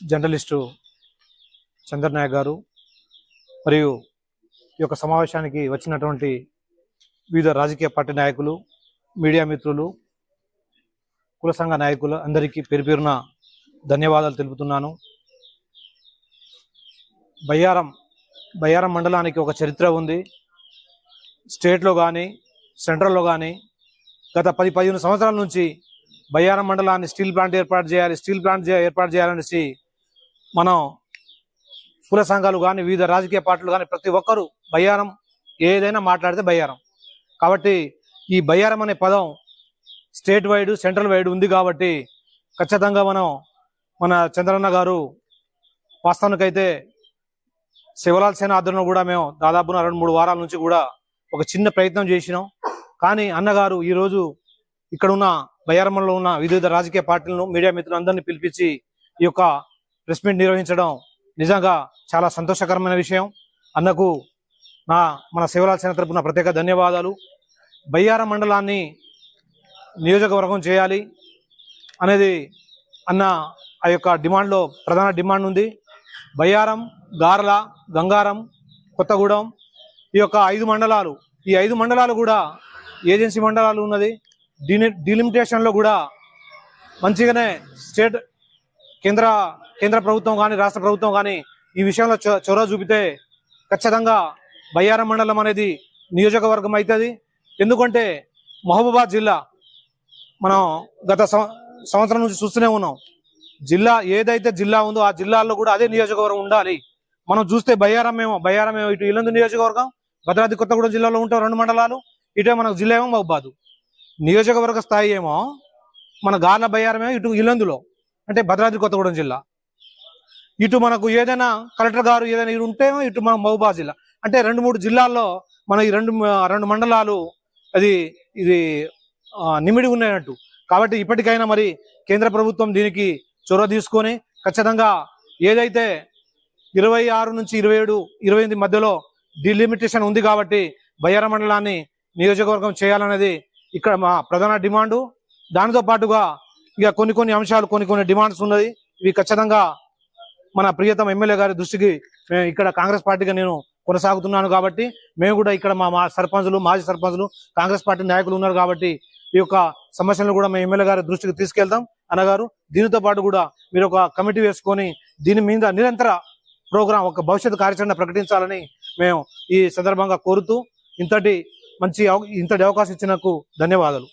Journalist Chandra Nayak గారు మరియు ఈ యొక్క సమావేశానికి వచ్చినటువంటి వివిధ రాజకీయ పార్టీ నాయకులు, మీడియా మిత్రులు, కుల సంఘ నాయకులు అందరికీ పేరు పేరున ధన్యవాదాలు తెలుపుతున్నాను. బయ్యారం మండలానికి ఒక చరిత్ర ఉంది. స్టేట్లో కానీ సెంట్రల్లో కానీ గత 10-15 సంవత్సరాల నుంచి బయ్యారం మండలాన్ని స్టీల్ ప్లాంట్ ఏర్పాటు చేయాలనేసి మనం కుల సంఘాలు కానీ వివిధ రాజకీయ పార్టీలు కానీ ప్రతి ఒక్కరూ బయ్యారం ఏదైనా మాట్లాడితే బయ్యారం. కాబట్టి ఈ బయ్యారం అనే పదం స్టేట్ వైడ్ సెంట్రల్ వైడ్ ఉంది కాబట్టి ఖచ్చితంగా మన చంద్రన్న గారు వాస్తవానికైతే శివలాల్ సేన ఆధ్వర్యంలో కూడా మేము దాదాపు 2-3 వారాల నుంచి కూడా ఒక చిన్న ప్రయత్నం చేసినాం. కానీ అన్నగారు ఈరోజు ఇక్కడ ఉన్న బయ్యారంలో ఉన్న వివిధ రాజకీయ పార్టీలను, మీడియా మిత్రులందరినీ పిలిపించి ఈ యొక్క ప్రెస్ మీట్ నిర్వహించడం నిజంగా చాలా సంతోషకరమైన విషయం. అన్నకు మన శివలాల్ సేన తరపున ప్రత్యేక ధన్యవాదాలు. బయ్యారం మండలాన్ని నియోజకవర్గం చేయాలి అనేది అన్న ఆ యొక్క డిమాండ్లో ప్రధాన డిమాండ్ ఉంది. బయ్యారం, గార్ల, గంగారం, కొత్తగూడెం ఈ యొక్క 5 మండలాలు, ఈ 5 మండలాలు కూడా ఏజెన్సీ మండలాలు ఉన్నది. డిలిమిటేషన్లో కూడా మంచిగానే కేంద్ర ప్రభుత్వం కానీ రాష్ట్ర ప్రభుత్వం కానీ ఈ విషయంలో చొరవ చూపితే ఖచ్చితంగా బయ్యారం మండలం అనేది నియోజకవర్గం అవుతుంది. ఎందుకంటే మహబూబాద్ జిల్లా మనం గత సంవత్సరం నుంచి చూస్తూనే ఉన్నాం. జిల్లా ఏదైతే జిల్లా ఉందో ఆ జిల్లాల్లో కూడా అదే నియోజకవర్గం ఉండాలి. మనం చూస్తే బయ్యారం ఇటు ఇల్లందు నియోజకవర్గం, భద్రాద్రి కొత్తగూడెం జిల్లాలో ఉంటాం 2 మండలాలు, ఇటే మనకు జిల్లా ఏమో మహబూబాద్. నియోజకవర్గ స్థాయి ఏమో మన గార్ల బయ్యారమేమో ఇటు ఇల్లందులో అంటే భద్రాద్రి కొత్తగూడెం జిల్లా. ఇటు మనకు ఏదైనా కలెక్టర్ గారు ఏదైనా ఉంటేమో ఇటు మన మహబూబాద్ జిల్లా. అంటే 2-3 జిల్లాల్లో మన ఈ రెండు మండలాలు ఇది నిమిడి ఉన్నాయన్నట్టు. కాబట్టి ఇప్పటికైనా మరి కేంద్ర ప్రభుత్వం దీనికి చొరవ తీసుకొని ఖచ్చితంగా ఏదైతే 26 నుంచి 27-28 మధ్యలో డిలిమిటేషన్ ఉంది కాబట్టి బయ్యారం మండలాన్ని నియోజకవర్గం చేయాలనేది ఇక్కడ మా ప్రధాన డిమాండు. దానితో పాటుగా ఇక కొన్ని అంశాలు, కొన్ని డిమాండ్స్ ఉన్నది. ఇవి ఖచ్చితంగా మన ప్రియతమ ఎమ్మెల్యే గారి దృష్టికి ఇక్కడ కాంగ్రెస్ పార్టీగా నేను కొనసాగుతున్నాను కాబట్టి మేము కూడా ఇక్కడ మా సర్పంచులు, మాజీ సర్పంచులు, కాంగ్రెస్ పార్టీ నాయకులు ఉన్నారు కాబట్టి ఈ యొక్క సమస్యలను కూడా మేము ఎమ్మెల్యే గారి దృష్టికి తీసుకెళ్తాం అన్నగారు. దీనితో పాటు కూడా మీరు ఒక కమిటీ వేసుకొని దీని మీద నిరంతర ప్రోగ్రాం, ఒక భవిష్యత్తు కార్యాచరణ ప్రకటించాలని మేము ఈ సందర్భంగా కోరుతూ ఇంతటి అవకాశం ఇచ్చినందుకు ధన్యవాదాలు.